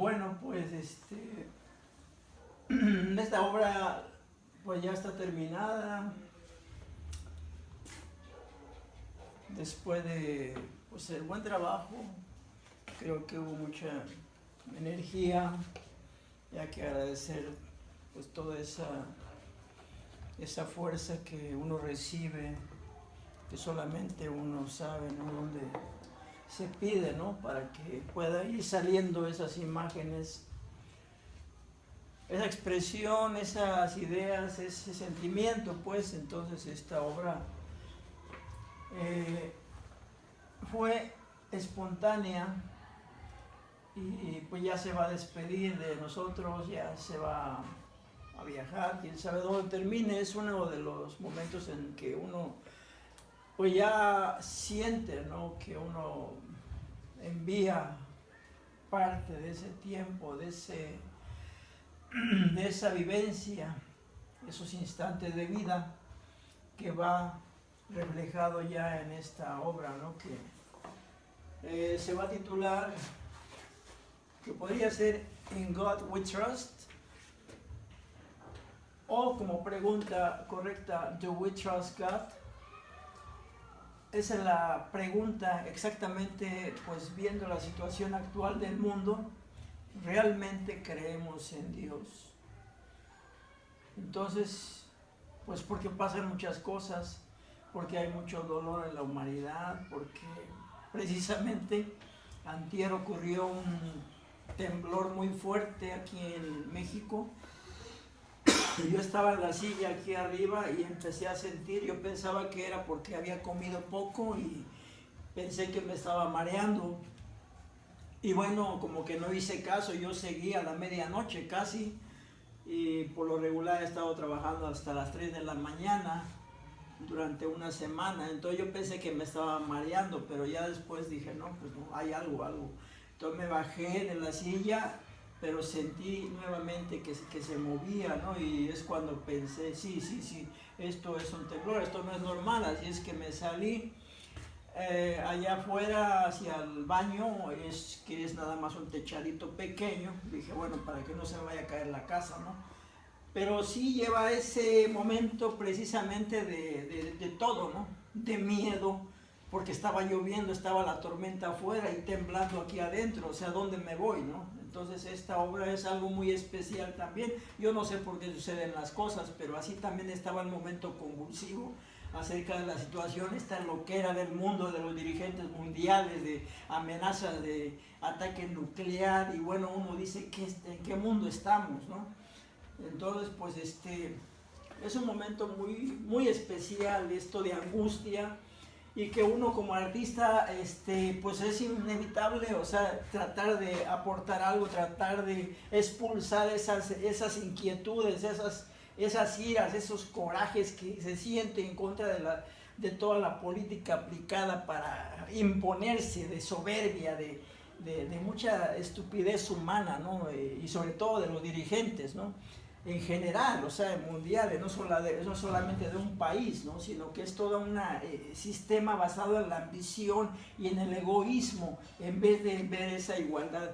bueno, pues esta obra pues ya está terminada. Después de pues, el buen trabajo, creo que hubo mucha energía, y hay que agradecer pues toda esa fuerza que uno recibe, que solamente uno sabe, ¿no?, dónde se pide, ¿no?, para que pueda ir saliendo esas imágenes, esa expresión, esas ideas, ese sentimiento. Pues entonces esta obra fue espontánea, y pues ya se va a despedir de nosotros, ya se va a viajar, quién sabe dónde termine. Es uno de los momentos en que uno pues ya siente, ¿no?, que uno envía parte de ese tiempo, de esa vivencia, esos instantes de vida, que va reflejado ya en esta obra, ¿no?, que se va a titular, que podría ser In God We Trust, o como pregunta correcta, Do We Trust God? Esa es la pregunta exactamente, pues viendo la situación actual del mundo, ¿realmente creemos en Dios? Entonces, pues porque pasan muchas cosas, porque hay mucho dolor en la humanidad, porque precisamente antier ocurrió un temblor muy fuerte aquí en México. Yo estaba en la silla aquí arriba y empecé a sentir, yo pensaba que era porque había comido poco y pensé que me estaba mareando. Y bueno, como que no hice caso, yo seguí a la medianoche casi, y por lo regular he estado trabajando hasta las 3 de la mañana durante una semana. Entonces yo pensé que me estaba mareando, pero ya después dije, no, pues no, hay algo. Entonces me bajé de la silla, pero sentí nuevamente que se movía, ¿no? Y es cuando pensé, sí, esto es un temblor, esto no es normal. Así es que me salí allá afuera hacia el baño, que es nada más un techadito pequeño. Dije, bueno, para que no se me vaya a caer la casa, ¿no? Pero sí lleva ese momento precisamente de todo, ¿no?, de miedo, porque estaba lloviendo, estaba la tormenta afuera y temblando aquí adentro. O sea, ¿dónde me voy, no? Entonces esta obra es algo muy especial también. Yo no sé por qué suceden las cosas, pero así también estaba el momento convulsivo acerca de la situación, esta loquera del mundo, de los dirigentes mundiales, de amenazas de ataque nuclear. Y bueno, uno dice, ¿en qué mundo estamos, no? Entonces, pues es un momento muy especial, esto de angustia, y que uno como artista, pues es inevitable, o sea, tratar de aportar algo, tratar de expulsar esas inquietudes, esas iras, esos corajes que se sienten en contra de toda la política aplicada para imponerse, de soberbia, de mucha estupidez humana, ¿no? Y sobre todo de los dirigentes, ¿no?, en general, o sea, mundiales, no solamente de un país, ¿no?, sino que es todo un sistema basado en la ambición y en el egoísmo, en vez de ver esa igualdad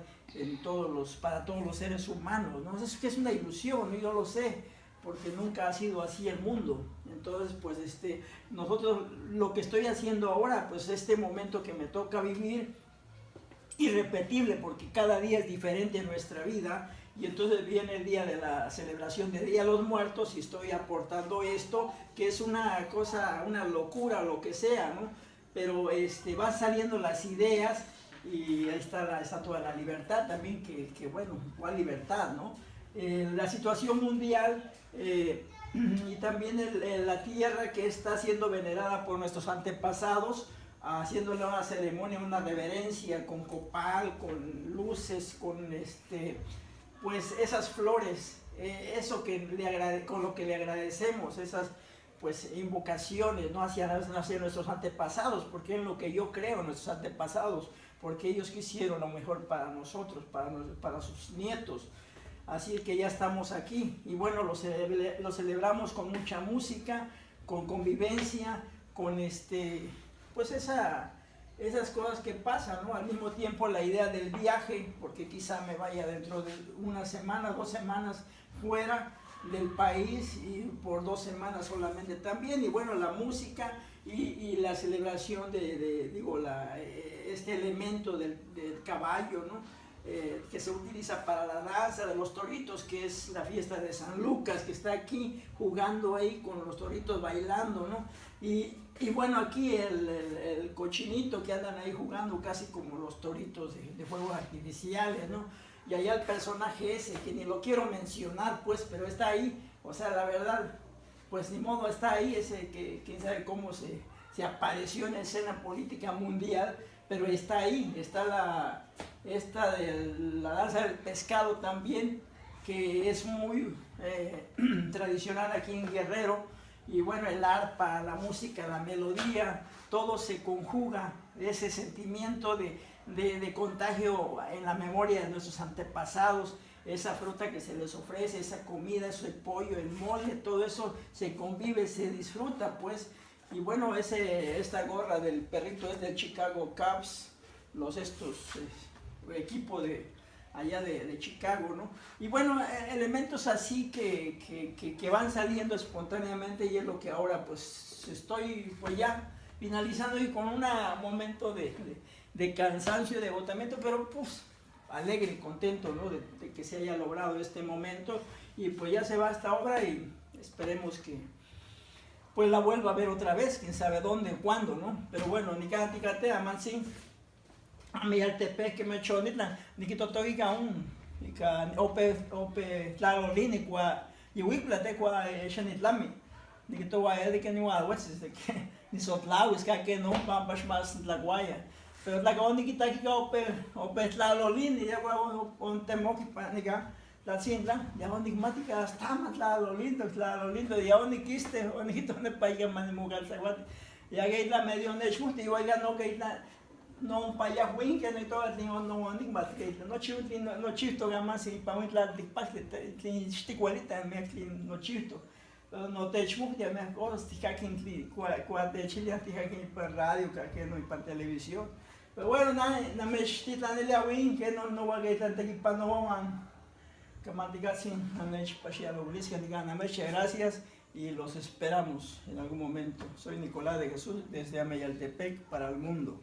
para todos los seres humanos, ¿no? Es que es una ilusión, ¿no? Yo lo sé, porque nunca ha sido así el mundo. Entonces, pues nosotros, lo que estoy haciendo ahora, pues este momento que me toca vivir, irrepetible, porque cada día es diferente en nuestra vida. Y entonces viene el día de la celebración del Día de los Muertos y estoy aportando esto, que es una cosa, una locura, lo que sea, ¿no? Pero van saliendo las ideas, y ahí está la estatua de la libertad también, que bueno, ¿cuál libertad, no? La situación mundial, y también la tierra que está siendo venerada por nuestros antepasados, haciéndole una ceremonia, una reverencia con copal, con luces, con pues esas flores, eso con lo que le agradecemos, esas pues invocaciones, ¿no?, hacia nuestros antepasados, porque es lo que yo creo, nuestros antepasados, porque ellos quisieron lo mejor para nosotros, para sus nietos. Así que ya estamos aquí, y bueno, lo celebramos con mucha música, con convivencia, con pues esas cosas que pasan, ¿no? Al mismo tiempo la idea del viaje, porque quizá me vaya dentro de una semana, 2 semanas fuera del país y por 2 semanas solamente también, y bueno, la música y la celebración este elemento del caballo, ¿no? Que se utiliza para la danza de los toritos, que es la fiesta de San Lucas, que está aquí jugando ahí con los toritos bailando, ¿no? Y bueno, aquí el cochinito que andan ahí jugando casi como los toritos de fuegos artificiales, ¿no? Y allá el personaje ese, que ni lo quiero mencionar, pues, pero está ahí, o sea, la verdad, pues ni modo, está ahí ese que quién sabe cómo se apareció en la escena política mundial, pero está ahí, está esta de la danza del pescado también, que es muy tradicional aquí en Guerrero, y bueno, el arpa, la música, la melodía, todo se conjuga, ese sentimiento de contagio en la memoria de nuestros antepasados, esa fruta que se les ofrece, esa comida, ese pollo, el mole, todo eso se convive, se disfruta, pues. Y bueno, esta gorra del perrito es del Chicago Cubs, equipo de allá de Chicago, ¿no? Y bueno, elementos así que van saliendo espontáneamente, y es lo que ahora pues estoy pues ya finalizando y con un momento de cansancio, de agotamiento, pero pues alegre, contento, ¿no? de que se haya logrado este momento, y pues ya se va esta obra y esperemos que pues la vuelva a ver otra vez, quién sabe dónde, cuándo, ¿no? Pero bueno, ni cada ticate, amansin, a mi altepe que me echó ni que totogi ni que ope claro lini cua y wiclate cua shanitlami ni que towa de que ni wa hueses de que ni sotlao es que no pampas más la guaya, pero la que ni quita que ope claro lini ya un temoki panica la cinta ya enigmática está más claro lindo ya ni quiste o ni quito ne paiga manimugal saguat ya que la medio nechu y oiga no que no paya win que no todo no enigmat que no chisto gamas y pa muy la dicpasle tin sticualita me no chisto no te chuk ya me cosas tica que de Chile tica que por radio que no y por televisión, pero bueno na me stita ne la win que no va a que tanta que pa no van que mandigasin na me pasia lo que digan na muchas gracias y los esperamos en algún momento. Soy Nicolás de Jesús desde Ameyaltepec para el mundo.